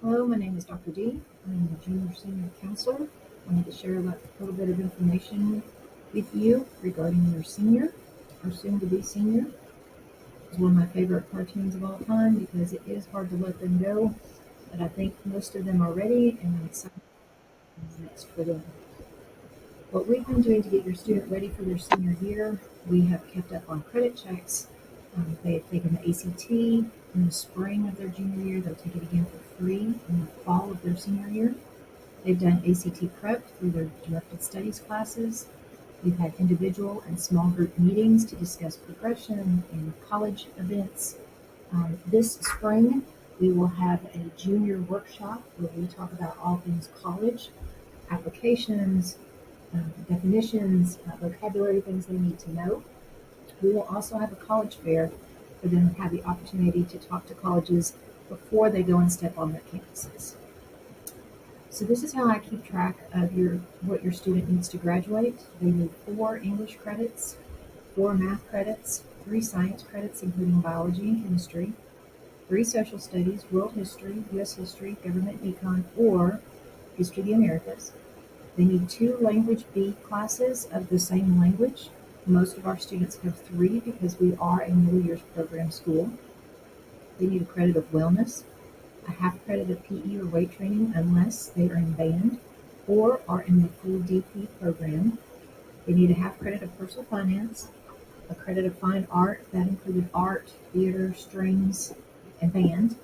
Hello, my name is Dr. D. I'm the junior senior counselor. I wanted to share a little bit of information with you regarding your senior or soon to be senior. It's one of my favorite cartoons of all time because it is hard to let them go, but I think most of them are ready and I'm excited what's next for them. What we've been doing to get your student ready for their senior year, we have kept up on credit checks. They have taken the ACT in the spring of their junior year. They'll take it again for free in the fall of their senior year. They've done ACT prep through their directed studies classes. We've had individual and small group meetings to discuss progression and college events. This spring, we will have a junior workshop where we talk about all things college, applications, definitions, vocabulary, things they need to know. We will also have a college fair for them to have the opportunity to talk to colleges before they go and step on their campuses. So this is how I keep track of what your student needs to graduate. They need 4 English credits, 4 math credits, 3 science credits, including biology and chemistry, 3 social studies, world history, U.S. history, government econ, or history of the Americas. They need 2 language B classes of the same language. Most of our students have 3 because we are a middle years program school. They need a credit of wellness, a half credit of PE or weight training unless they are in band or are in the full DP program. They need a half credit of personal finance, a credit of fine art that included art, theater, strings, and band.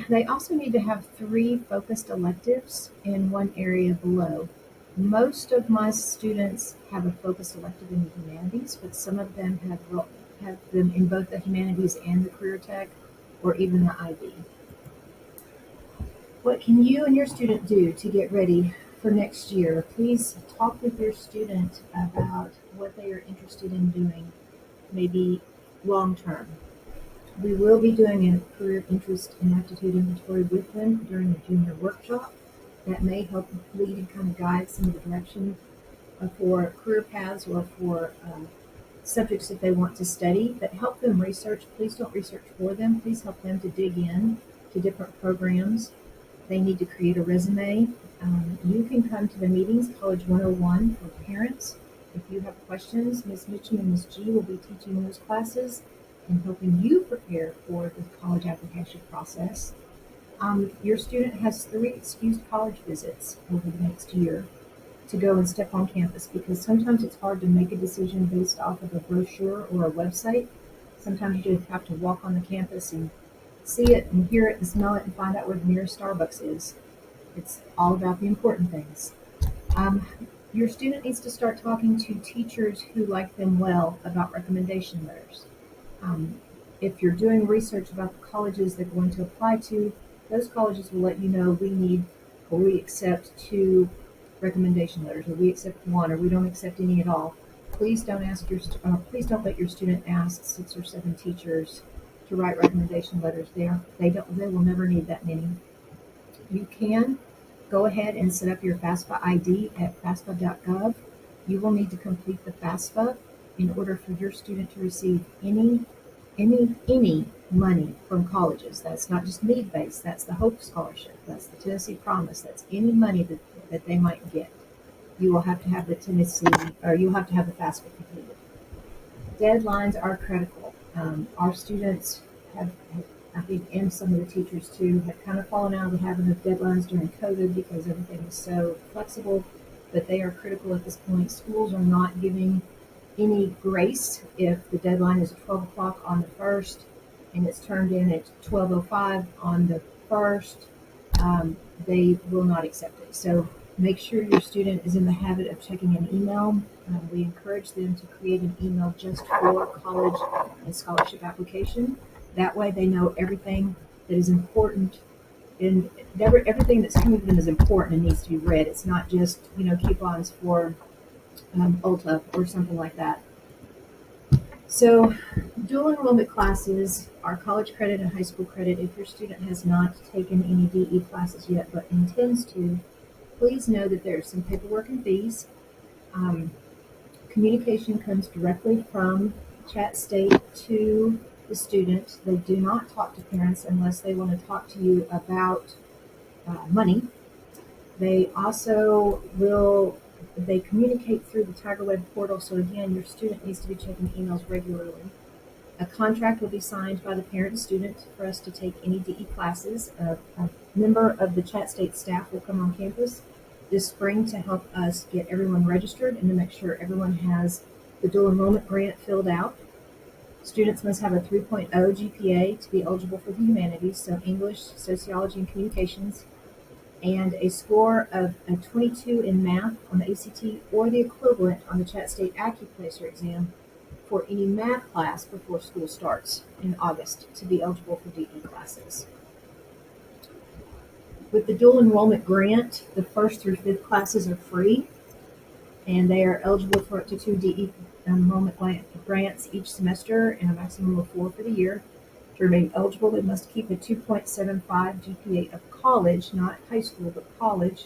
They also need to have 3 focused electives in one area below. Most of my students have a focused elective in the humanities, but some of them have them in both the humanities and the career tech, or even the IB. What can you and your student do to get ready for next year? Please talk with your student about what they are interested in doing, maybe long term. We will be doing a career interest and aptitude inventory with them during the junior workshop. That may help lead and kind of guide some of the direction for career paths or for subjects that they want to study, but help them research. Please don't research for them. Please help them to dig in to different programs. They need to create a resume. You can come to the meetings, College 101 for parents. If you have questions, Ms. Mitchum and Ms. G will be teaching those classes and helping you prepare for the college application process. Your student has 3 excused college visits over the next year to go and step on campus because sometimes it's hard to make a decision based off of a brochure or a website. Sometimes you just have to walk on the campus and see it and hear it and smell it and find out where the nearest Starbucks is. It's all about the important things. Your student needs to start talking to teachers who like them well about recommendation letters. If you're doing research about the colleges they're going to apply to, those colleges will let you know we need or we accept 2 recommendation letters, or we accept 1, or we don't accept any at all. Please don't let your student ask 6 or 7 teachers to write recommendation letters. They will never need that many. You can go ahead and set up your FAFSA ID at FAFSA.gov. You will need to complete the FAFSA in order for your student to receive any money from colleges. That's not just need-based. That's the Hope Scholarship. That's the Tennessee Promise. That's any money that they might get. You will have to have the you'll have to have the FAFSA completed. Deadlines are critical. Our students have, I think, and some of the teachers too, have kind of fallen out of the habit of deadlines during COVID because everything is so flexible, but they are critical at this point. Schools are not giving any grace if the deadline is at 12 o'clock on the 1st and it's turned in at 12:05 on the 1st. They will not accept it. So make sure your student is in the habit of checking an email. We encourage them to create an email just for college and scholarship application. That way they know everything that is important and everything that's coming to them is important and needs to be read. It's not just, coupons for Ulta or something like that. So dual enrollment classes are college credit and high school credit. If your student has not taken any DE classes yet but intends to, please know that there's some paperwork and fees. Communication comes directly from Chat State to the student. They do not talk to parents unless they want to talk to you about money. They also they communicate through the TigerWeb portal. So again, your student needs to be checking emails regularly. A contract will be signed by the parent and student for us to take any DE classes. A member of the Chat State staff will come on campus this spring to help us get everyone registered and to make sure everyone has the dual enrollment grant filled out. Students must have a 3.0 GPA to be eligible for the humanities, so English, sociology, and communications, and a score of a 22 in math on the ACT or the equivalent on the Chat State AccuPlacer exam for any math class before school starts in August to be eligible for DE classes. With the dual enrollment grant, the first through fifth classes are free, and they are eligible for up to 2 DE enrollment grants each semester and a maximum of 4 for the year. To remain eligible, they must keep a 2.75 GPA of college, not high school, but college.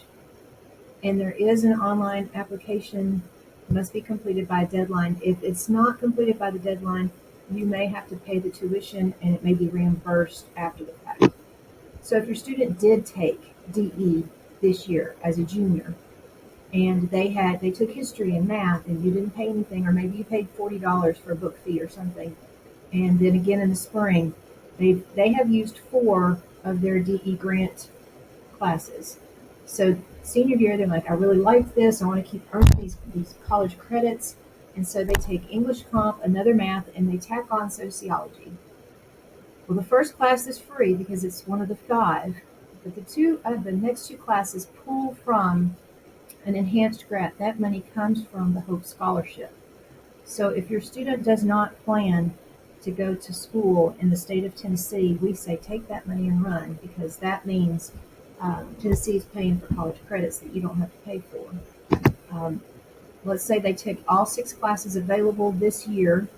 And there is an online application that must be completed by a deadline. If it's not completed by the deadline, you may have to pay the tuition and it may be reimbursed after the fact. So if your student did take DE this year as a junior, and they took history and math and you didn't pay anything, or maybe you paid $40 for a book fee or something, and then again in the spring, they have used 4 of their DE grant classes. So senior year, they're like, I really like this. I want to keep earning these college credits. And so they take English comp, another math, and they tack on sociology. Well, the first class is free because it's one of the 5, but the next 2 classes pull from an enhanced grant. That money comes from the Hope Scholarship. So if your student does not plan to go to school in the state of Tennessee, we say take that money and run, because that means Tennessee is paying for college credits that you don't have to pay for. Let's say they take all 6 classes available this year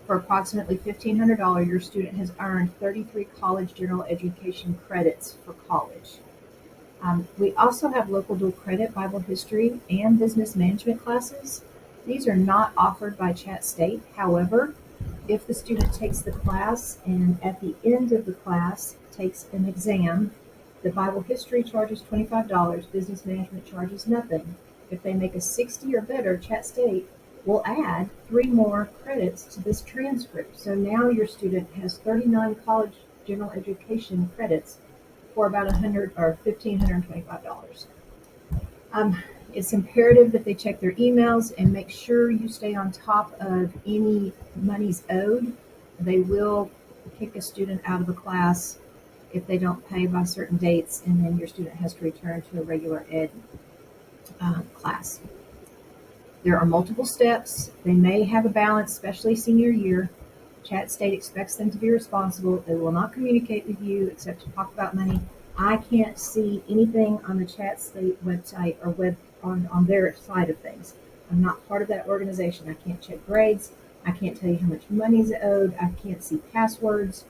for approximately $1,500. Your student has earned 33 college general education credits for college. We also have local dual credit Bible history and business management classes. These are not offered by Chat State. However, if the student takes the class and at the end of the class takes an exam, the Bible history charges $25, business management charges nothing. If they make a 60 or better, Chat State will add 3 more credits to this transcript. So now your student has 39 college general education credits for about $1,525. It's imperative that they check their emails and make sure you stay on top of any monies owed. They will kick a student out of a class if they don't pay by certain dates, and then your student has to return to a regular ed class. There are multiple steps. They may have a balance, especially senior year. Chat State expects them to be responsible. They will not communicate with you except to talk about money. I can't see anything on the Chat State website or on their side of things. I'm not part of that organization. I can't check grades. I can't tell you how much money is owed. I can't see passwords.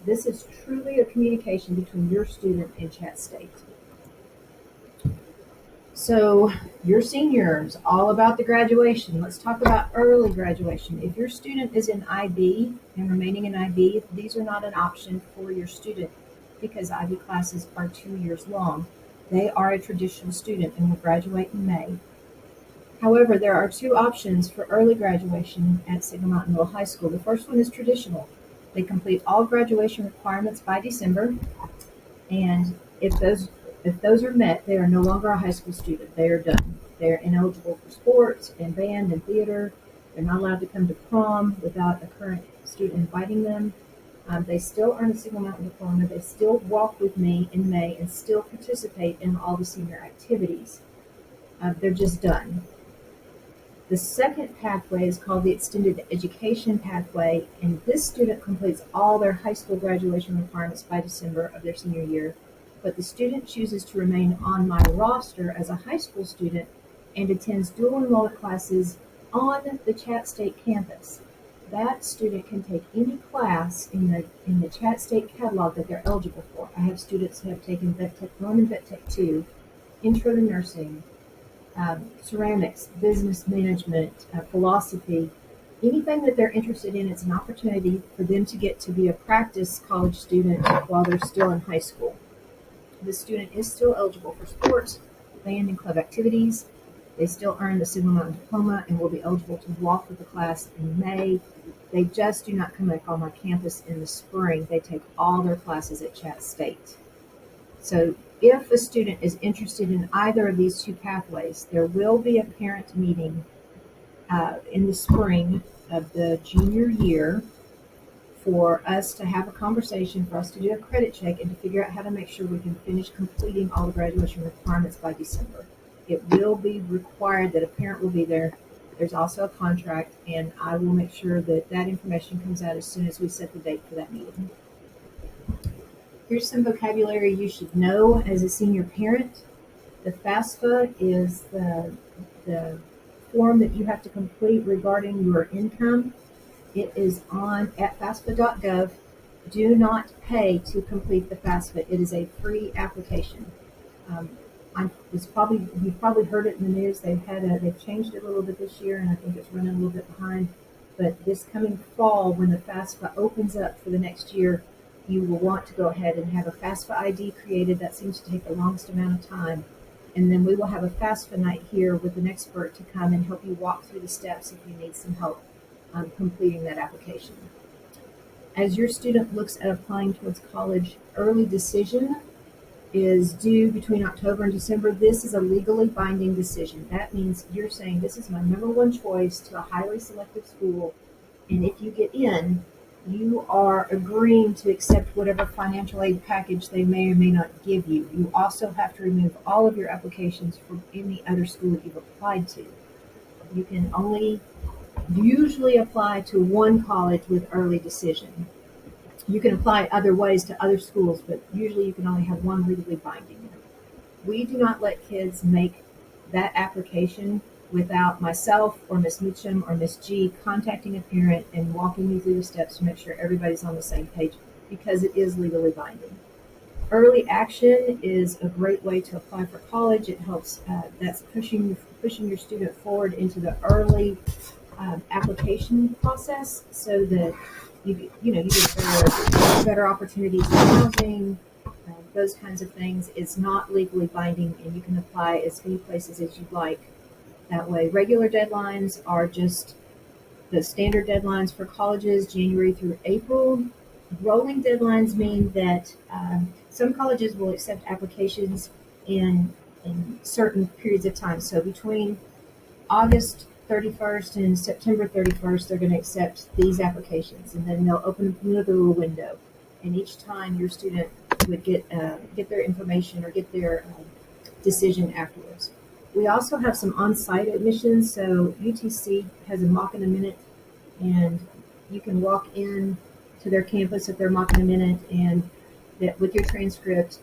This is truly a communication between your student and Chat State. So your seniors, all about the graduation. Let's talk about early graduation. If your student is in IB and remaining in IB, these are not an option for your student because IB classes are 2 years long. They are a traditional student and will graduate in May. However, there are 2 options for early graduation at Signal Mountain Middle High School. The first one is traditional. They complete all graduation requirements by December, and if those are met, they are no longer a high school student. They are done. They are ineligible for sports and band and theater. They're not allowed to come to prom without a current student inviting them. They still earn a Signal Mountain diploma. They still walk with me in May and still participate in all the senior activities. They're just done. The second pathway is called the Extended Education Pathway, and this student completes all their high school graduation requirements by December of their senior year, but the student chooses to remain on my roster as a high school student and attends dual enrollment classes on the Chat State campus. That student can take any class in the Chat State catalog that they're eligible for. I have students who have taken Vet Tech 1 and Vet Tech 2, Intro to Nursing, ceramics, business management, philosophy, anything that they're interested in, it's an opportunity for them to get to be a practice college student while they're still in high school. The student is still eligible for sports, band, and club activities. They still earn the Signal Mountain diploma and will be eligible to walk with the class in May. They just do not come back on our campus in the spring. They take all their classes at Chat State. So if a student is interested in either of these two pathways, there will be a parent meeting in the spring of the junior year for us to have a conversation, for us to do a credit check, and to figure out how to make sure we can finish completing all the graduation requirements by December. It will be required that a parent will be there. There's also a contract, and I will make sure that that information comes out as soon as we set the date for that meeting. Here's some vocabulary you should know as a senior parent. The FAFSA is the form that you have to complete regarding your income. It is on at FAFSA.gov. Do not pay to complete the FAFSA. It is a free application. You've probably heard it in the news. They've changed it a little bit this year, and I think it's running a little bit behind. But this coming fall, when the FAFSA opens up for the next year, you will want to go ahead and have a FAFSA ID created. That seems to take the longest amount of time. And then we will have a FAFSA night here with an expert to come and help you walk through the steps if you need some help completing that application. As your student looks at applying towards college, early decision is due between October and December. This is a legally binding decision. That means you're saying, this is my number one choice to a highly selective school, and if you get in, you are agreeing to accept whatever financial aid package they may or may not give you. You also have to remove all of your applications from any other school that you've applied to. You can only usually apply to one college with early decision. You can apply other ways to other schools, but usually you can only have one legally binding. We do not let kids make that application without myself or Miss Mitchum or Miss G contacting a parent and walking you through the steps to make sure everybody's on the same page, because it is legally binding. Early action is a great way to apply for college. It helps, that's pushing your student forward into the early application process, so that you get better opportunities in housing, those kinds of things. It's not legally binding, and you can apply as many places as you'd like. That way, regular deadlines are just the standard deadlines for colleges, January through April. Rolling deadlines mean that some colleges will accept applications in certain periods of time. So between August 31st and September 31st, they're going to accept these applications, and then they'll open another little window. And each time your student would get their information or get their decision afterwards. We also have some on-site admissions. So UTC has a mock in a minute, and you can walk in to their campus at their mock in a minute, and that with your transcript,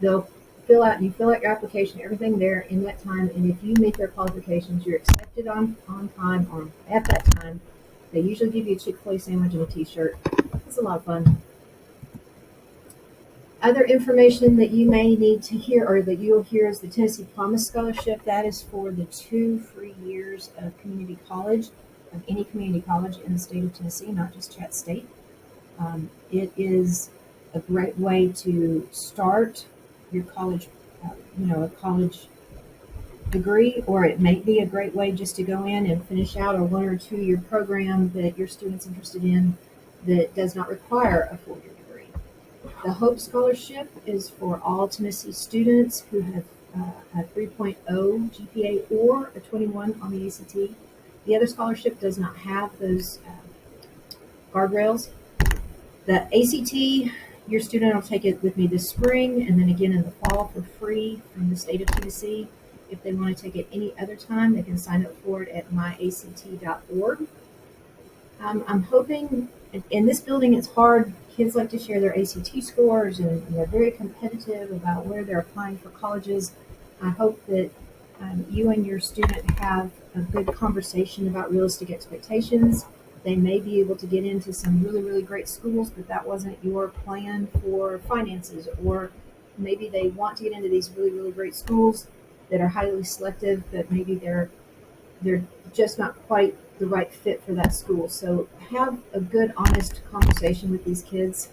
they'll fill out your application, everything there in that time. And if you meet their qualifications, you're accepted on time or at that time. They usually give you a Chick-fil-A sandwich and a t-shirt. It's a lot of fun. Other information that you may need to hear, or that you'll hear, is the Tennessee Promise Scholarship. That is for the 2 free years of community college, of any community college in the state of Tennessee, not just Chat State. It is a great way to start your college, a college degree, or it may be a great way just to go in and finish out a 1 or 2 year program that your student's interested in that does not require a 4-year degree. The Hope Scholarship is for all Tennessee students who have a 3.0 GPA or a 21 on the ACT. The other scholarship does not have those guardrails. The ACT, your student will take it with me this spring and then again in the fall for free from the state of Tennessee. If they want to take it any other time, they can sign up for it at myact.org. I'm hoping, in this building it's hard, kids like to share their ACT scores, and they're very competitive about where they're applying for colleges. I hope that you and your student have a good conversation about realistic expectations. They may be able to get into some really, really great schools, but that wasn't your plan for finances. Or maybe they want to get into these really, really great schools that are highly selective, but maybe they're just not quite the right fit for that school. So have a good, honest conversation with these kids,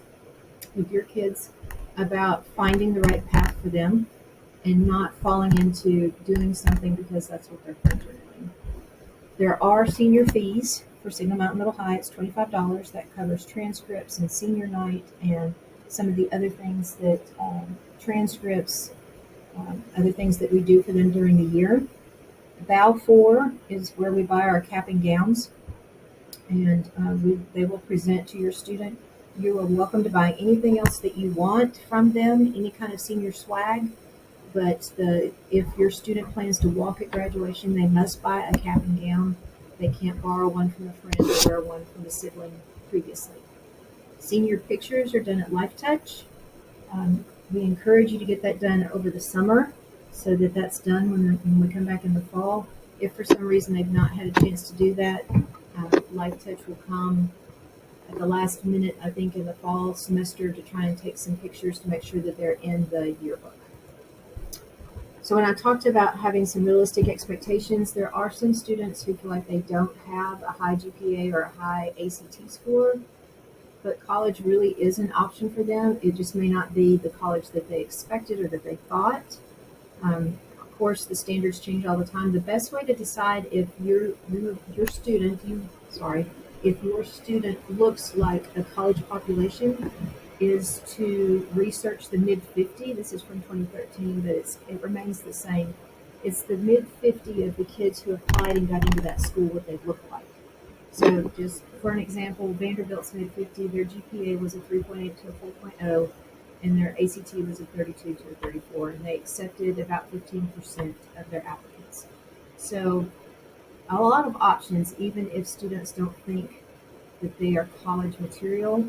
with your kids, about finding the right path for them and not falling into doing something because that's what their friends are doing. There are senior fees for Signal Mountain Middle High. It's $25. That covers transcripts and senior night and some of the other things that transcripts, other things that we do for them during the year. Bow 4 is where we buy our cap and gowns, and they will present to your student. You are welcome to buy anything else that you want from them, any kind of senior swag. But if your student plans to walk at graduation, they must buy a cap and gown. They can't borrow one from a friend or wear one from a sibling previously. Senior pictures are done at Life Touch. We encourage you to get that done over the summer so that that's done when we come back in the fall. If for some reason they've not had a chance to do that, Life Touch will come at the last minute, I think, in the fall semester to try and take some pictures to make sure that they're in the yearbook. So when I talked about having some realistic expectations, there are some students who feel like they don't have a high GPA or a high ACT score, but college really is an option for them. It just may not be the college that they expected or that they thought. Of course, the standards change all the time. The best way to decide if your student looks like a college population is to research the mid-50. This is from 2013, but it remains the same. It's the mid-50 of the kids who applied and got into that school, what they look like. So just for an example, Vanderbilt's mid-50, their GPA was a 3.8 to a 4.0, and their ACT was a 32 to a 34, and they accepted about 15% of their applicants. So a lot of options, even if students don't think that they are college material.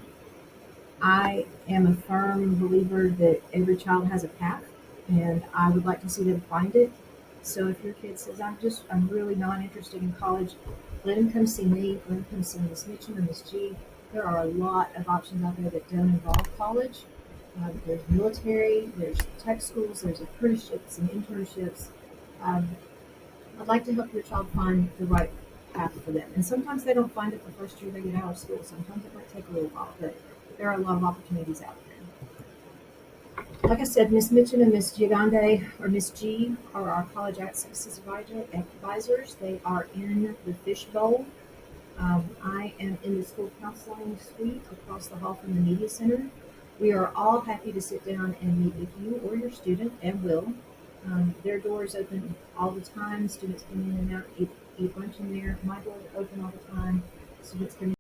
I am a firm believer that every child has a path, and I would like to see them find it. So if your kid says, I'm really not interested in college, let him come see me, let him come see Miss Mitchum or Miss G. There are a lot of options out there that don't involve college. There's military, there's tech schools, there's apprenticeships and internships. I'd like to help your child find the right path for them. And sometimes they don't find it the first year they get out of school. Sometimes it might take a little while, but there are a lot of opportunities out there. Like I said, Miss Mitchum and Miss Gigande or Miss G are our college access advisors. They are in the fishbowl. I am in the school counseling suite across the hall from the media center. We are all happy to sit down and meet with you or your student, and will. Their door is open all the time. Students come in and out, eat lunch in there. My door is open all the time. Students come in.